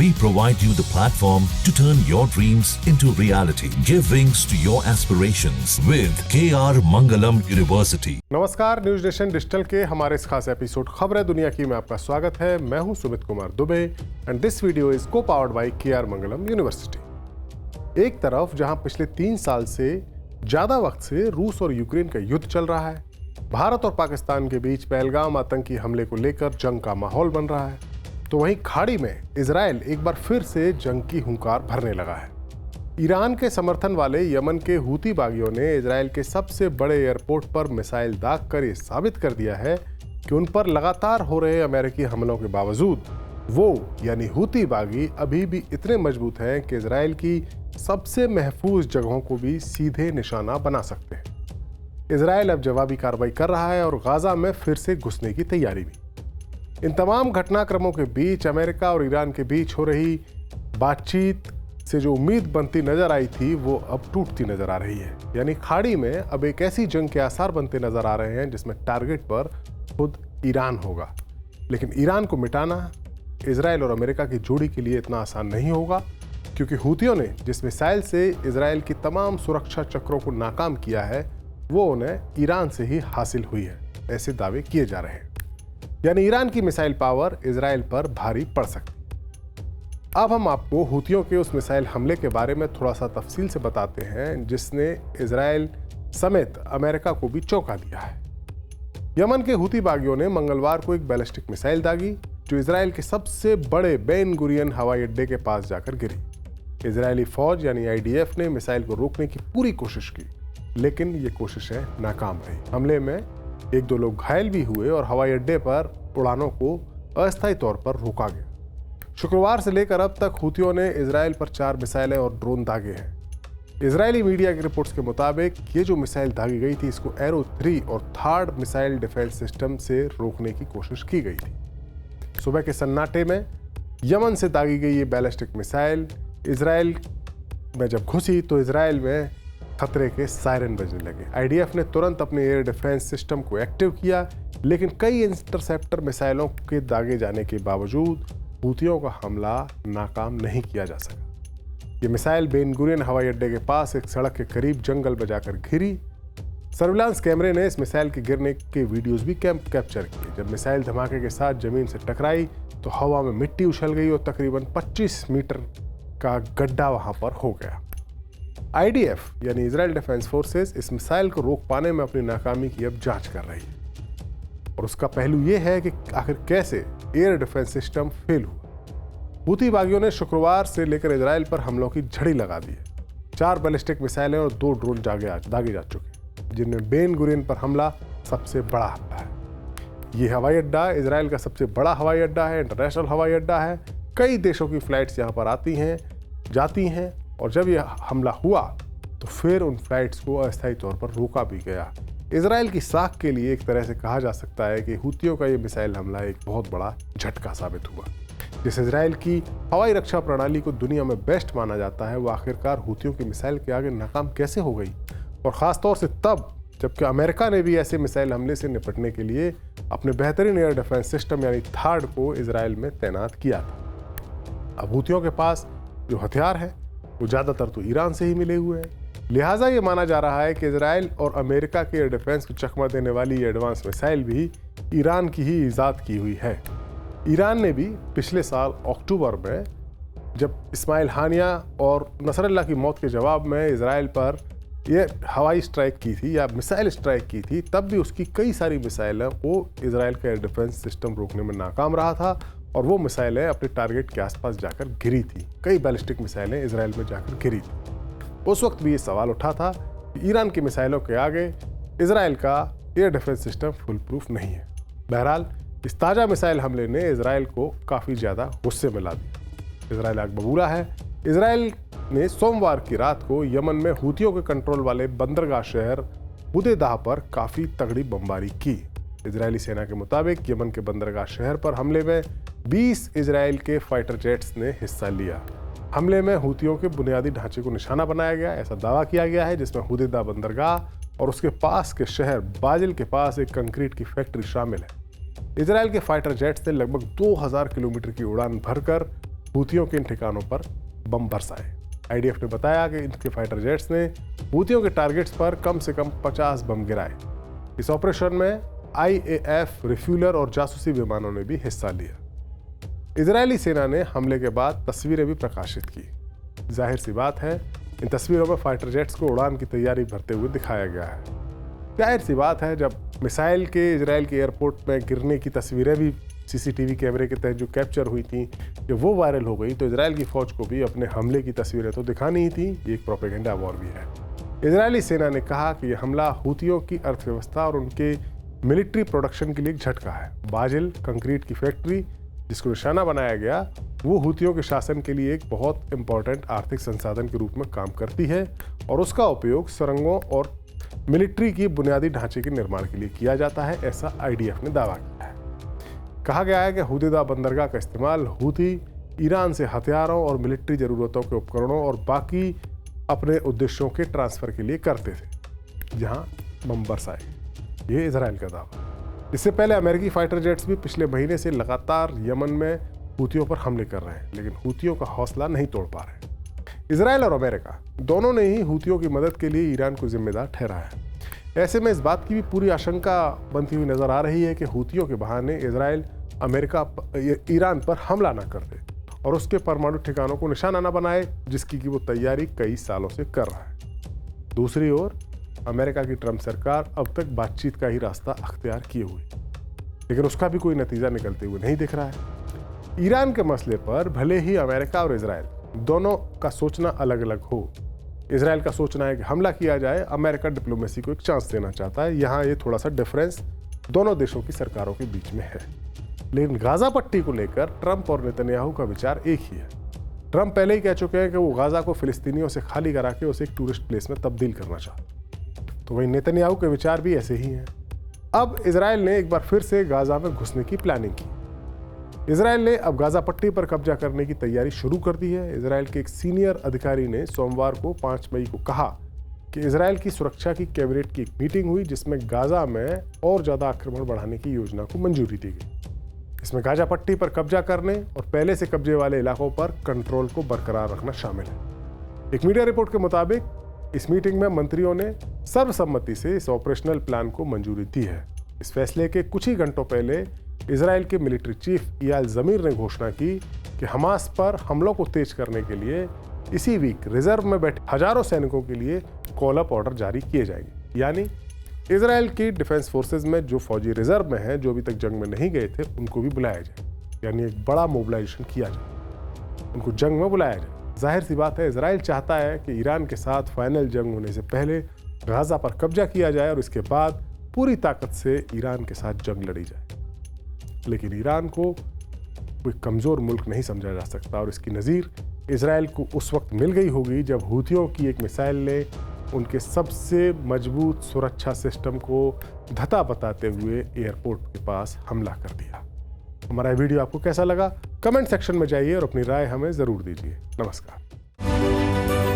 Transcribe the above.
We provide you the platform to turn your dreams into reality. Give wings to your aspirations with KR Mangalam University. नमस्कार, news nation digital के हमारे इस खास episode खबरें दुनिया की में आपका स्वागत है। मैं हूं Sumit Kumar Dubey and this video is co powered by KR Mangalam university. एक तरफ जहां पिछले 3 साल से ज्यादा वक्त से रूस और यूक्रेन का युद्ध चल रहा है, भारत और पाकिस्तान के बीच पहलगाम आतंकी हमले को लेकर जंग का माहौल बन रहा है, तो वहीं खाड़ी में इजराइल एक बार फिर से जंग की हुंकार भरने लगा है। ईरान के समर्थन वाले यमन के हूती बागियों ने इजराइल के सबसे बड़े एयरपोर्ट पर मिसाइल दाग कर ये साबित कर दिया है कि उन पर लगातार हो रहे अमेरिकी हमलों के बावजूद वो यानी हूती बागी अभी भी इतने मजबूत हैं कि इजराइल की सबसे महफूज जगहों को भी सीधे निशाना बना सकते हैं। इजराइल अब जवाबी कार्रवाई कर रहा है और गाजा में फिर से घुसने की तैयारी भी। इन तमाम घटनाक्रमों के बीच अमेरिका और ईरान के बीच हो रही बातचीत से जो उम्मीद बनती नजर आई थी वो अब टूटती नजर आ रही है। यानी खाड़ी में अब एक ऐसी जंग के आसार बनते नजर आ रहे हैं जिसमें टारगेट पर खुद ईरान होगा। लेकिन ईरान को मिटाना इजराइल और अमेरिका की जोड़ी के लिए इतना आसान नहीं होगा, क्योंकि हूतियों ने जिस मिसाइल से इजराइल की तमाम सुरक्षा चक्रों को नाकाम किया है वो उन्हें ईरान से ही हासिल हुई है, ऐसे दावे किए जा रहे हैं। यानी ईरान की मिसाइल पावर इजराइल पर भारी पड़ सकती। अब हम आपको हूतियों के उस मिसाइल हमले के बारे में थोड़ा सा तफसील से बताते हैं जिसने इजराइल समेत अमेरिका को भी चौंका दिया है। यमन के हूती बागियों ने मंगलवार को एक बैलिस्टिक मिसाइल दागी जो इजराइल के सबसे बड़े बेन गुरियन हवाई अड्डे के पास जाकर गिरी। इजरायली फौज यानी IDF ने मिसाइल को रोकने की पूरी कोशिश की, लेकिन ये कोशिशें नाकाम रही। हमले में 1-2 लोग घायल भी हुए और हवाई अड्डे पर उड़ानों को अस्थायी तौर पर रोका गया। शुक्रवार से लेकर अब तक हूतियों ने इजराइल पर 4 मिसाइलें और ड्रोन दागे हैं। इजरायली मीडिया की रिपोर्ट्स के मुताबिक ये जो मिसाइल दागी गई थी इसको एरो 3 और थर्ड मिसाइल डिफेंस सिस्टम से रोकने की कोशिश की गई थी। सुबह के सन्नाटे में यमन से दागी गई ये बैलिस्टिक मिसाइल इजराइल में जब घुसी तो इजराइल में खतरे के सायरन बजने लगे। IDF ने तुरंत अपने एयर डिफेंस सिस्टम को एक्टिव किया, लेकिन कई इंटरसेप्टर मिसाइलों के दागे जाने के बावजूद हूतियों का हमला नाकाम नहीं किया जा सका। ये मिसाइल बेन गुरियन हवाई अड्डे के पास एक सड़क के करीब जंगल में जाकर घिरी। सर्विलांस कैमरे ने इस मिसाइल के गिरने के वीडियोस भी कैप्चर किए। जब मिसाइल धमाके के साथ जमीन से टकराई तो हवा में मिट्टी उछल गई और तकरीबन 25 मीटर का गड्ढा वहां पर हो गया। IDF यानी इजराइल डिफेंस फोर्सेस इस मिसाइल को रोक पाने में अपनी नाकामी की अब जांच कर रही है, और उसका पहलू यह है कि आखिर कैसे एयर डिफेंस सिस्टम फेल हुआ। हूती बागियों ने शुक्रवार से लेकर इजराइल पर हमलों की झड़ी लगा दी है। 4 बैलिस्टिक मिसाइलें और 2 ड्रोन दागे जा चुके हैं, जिनमें बेन गुरियन पर हमला सबसे बड़ा हमला है। ये हवाई अड्डा इजराइल का सबसे बड़ा हवाई अड्डा है, इंटरनेशनल हवाई अड्डा है। कई देशों की फ्लाइट्स यहाँ पर आती हैं जाती हैं, और जब यह हमला हुआ तो फिर उन फ्लाइट्स को अस्थायी तौर पर रोका भी गया। इजराइल की साख के लिए एक तरह से कहा जा सकता है कि हूतियों का ये मिसाइल हमला एक बहुत बड़ा झटका साबित हुआ। जिस इजराइल की हवाई रक्षा प्रणाली को दुनिया में बेस्ट माना जाता है वो आखिरकार हूतियों की मिसाइल के आगे नाकाम कैसे हो गई, और ख़ासतौर से तब जबकि अमेरिका ने भी ऐसे मिसाइल हमले से निपटने के लिए अपने बेहतरीन एयर डिफेंस सिस्टम यानी थर्ड को इजराइल में तैनात किया था। अब हूतियों के पास जो हथियार है वो ज़्यादातर तो ईरान से ही मिले हुए हैं, लिहाजा ये माना जा रहा है कि इजराइल और अमेरिका के एयर डिफेंस को चकमा देने वाली ये एडवांस मिसाइल भी ईरान की ही ईजाद की हुई है। ईरान ने भी पिछले साल अक्टूबर में जब इस्माइल हानिया और नसरल्ला की मौत के जवाब में इजराइल पर ये हवाई स्ट्राइक की थी या मिसाइल स्ट्राइक की थी, तब भी उसकी कई सारी मिसाइलें वो इजराइल का एयर डिफेंस सिस्टम रोकने में नाकाम रहा था, और वो मिसाइलें अपने टारगेट के आसपास जाकर गिरी थी। कई बैलिस्टिक मिसाइलें इजराइल में जाकर गिरी थी। उस वक्त भी ये सवाल उठा था कि ईरान की मिसाइलों के आगे इजराइल का air defence system full proof नहीं है। बहरहाल इस ताज़ा मिसाइल हमले ने इजराइल को काफ़ी ज़्यादा गुस्से में ला दिया। इजराइल आग बबूला है। इजराइल ने सोमवार की रात को यमन में हूतियों के कंट्रोल वाले बंदरगाह शहर हुदैदा पर काफ़ी तगड़ी बमबारी की। इजरायली सेना के मुताबिक यमन के बंदरगाह शहर पर हमले में 20 इजराइल के फाइटर जेट्स ने हिस्सा लिया। हमले में हूतियों के बुनियादी ढांचे को निशाना बनाया गया, ऐसा दावा किया गया है, जिसमें हुदैदा बंदरगाह और उसके पास के शहर बाजिल के पास एक कंक्रीट की फैक्ट्री शामिल है। इजराइल के फाइटर जेट्स ने लगभग 2000 किलोमीटर की उड़ान भरकर हूथियों के इन ठिकानों पर बम बरसाए। आईडीएफ ने बताया कि इनके फाइटर जेट्स ने हूथियों के टारगेट्स पर कम से कम 50 बम गिराए। इस ऑपरेशन में IAF, रिफ्यूलर और जासूसी विमानों ने भी हिस्सा लिया। इजरायली सेना ने हमले के बाद तस्वीरें भी प्रकाशित की। जाहिर सी बात है, इन तस्वीरों में फाइटर जेट्स को उड़ान की तैयारी भरते हुए दिखाया गया है। जाहिर सी बात है, जब मिसाइल के इजराइल के एयरपोर्ट में गिरने की तस्वीरें भी CCTV कैमरे के तहत जो कैप्चर हुई थी, जब वो वायरल हो गई तो इजराइल की फौज को भी अपने हमले की तस्वीरें तो दिखानी ही थी। ये एक प्रोपेगेंडा वॉर भी है। इजरायली सेना ने कहा कि यह हमला हूथियों की अर्थव्यवस्था और उनके मिलिट्री प्रोडक्शन के लिए एक झटका है। बाजिल कंक्रीट की फैक्ट्री जिसको निशाना बनाया गया, वो हूथियों के शासन के लिए एक बहुत इंपॉर्टेंट आर्थिक संसाधन के रूप में काम करती है और उसका उपयोग सुरंगों और मिलिट्री की बुनियादी ढांचे के निर्माण के लिए किया जाता है, ऐसा IDF ने दावा किया है। कहा गया है कि हुदैदा बंदरगाह का इस्तेमाल हूथी ईरान से हथियारों और मिलिट्री ज़रूरतों के उपकरणों और बाकी अपने उद्देश्यों के ट्रांसफ़र के लिए करते थे, जहां बम बरसाए। ये इजराइल का दावा। इससे पहले अमेरिकी फाइटर जेट्स भी पिछले महीने से लगातार यमन में हूथियों पर हमले कर रहे हैं, लेकिन हूथियों का हौसला नहीं तोड़ पा रहे। इजराइल और अमेरिका दोनों ने ही हूथियों की मदद के लिए ईरान को जिम्मेदार ठहराया है। ऐसे में इस बात की भी पूरी आशंका बनती हुई नजर आ रही है कि हूथियों के बहाने इजराइल ईरान पर हमला न कर दे और उसके परमाणु ठिकानों को निशाना न बनाए, जिसकी कि वो तैयारी कई सालों से कर रहा है। दूसरी ओर अमेरिका की ट्रंप सरकार अब तक बातचीत का ही रास्ता अख्तियार किए हुए, लेकिन उसका भी कोई नतीजा निकलते हुए नहीं दिख रहा है। ईरान के मसले पर भले ही अमेरिका और इजराइल दोनों का सोचना अलग अलग हो, इजराइल का सोचना है कि हमला किया जाए, अमेरिका डिप्लोमेसी को एक चांस देना चाहता है। यहाँ ये थोड़ा सा डिफरेंस दोनों देशों की सरकारों के बीच में है। लेकिन गाजा पट्टी को लेकर ट्रंप और नेतन्याहू का विचार एक ही है। ट्रंप पहले ही कह चुके हैं कि वो गाजा को फिलिस्तीनियों से खाली करा के उसे एक टूरिस्ट प्लेस में तब्दील करना चाहते, तो वहीं नेतन्याहू के विचार भी ऐसे ही हैं। अब इजराइल ने एक बार फिर से गाजा में घुसने की प्लानिंग की। इजराइल ने अब गाजा पट्टी पर कब्जा करने की तैयारी शुरू कर दी है। इजराइल के एक सीनियर अधिकारी ने सोमवार को 5 मई को कहा कि इजराइल की सुरक्षा की कैबिनेट की एक मीटिंग हुई, जिसमें गाजा में और ज़्यादा आक्रमण बढ़ाने की योजना को मंजूरी दी गई। इसमें गाजा पट्टी पर कब्जा करने और पहले से कब्जे वाले इलाकों पर कंट्रोल को बरकरार रखना शामिल है। एक मीडिया रिपोर्ट के मुताबिक इस मीटिंग में मंत्रियों ने सर्वसम्मति से इस ऑपरेशनल प्लान को मंजूरी दी है। इस फैसले के कुछ ही घंटों पहले इजराइल के मिलिट्री चीफ इयाल ज़मीर ने घोषणा की कि हमास पर हमलों को तेज करने के लिए इसी वीक रिजर्व में बैठे हजारों सैनिकों के लिए कॉल अप ऑर्डर जारी किए जाएंगे। यानी इजराइल की डिफेंस फोर्सेज में जो फौजी रिजर्व में हैं, जो अभी तक जंग में नहीं गए थे, उनको भी बुलाया जाए। यानी एक बड़ा मोबिलाइजेशन किया जाए, उनको जंग में बुलाया जाए। जाहिर सी बात है, इजराइल चाहता है कि ईरान के साथ फाइनल जंग होने से पहले गाजा पर कब्जा किया जाए और इसके बाद पूरी ताकत से ईरान के साथ जंग लड़ी जाए। लेकिन ईरान को कोई कमज़ोर मुल्क नहीं समझा जा सकता और इसकी नज़ीर इजराइल को उस वक्त मिल गई होगी जब हूथियों की एक मिसाइल ने उनके सबसे मजबूत सुरक्षा सिस्टम को धता बताते हुए एयरपोर्ट के पास हमला कर दिया। हमारा वीडियो आपको कैसा लगा? कमेंट सेक्शन में जाइए और अपनी राय हमें ज़रूर दीजिए। नमस्कार।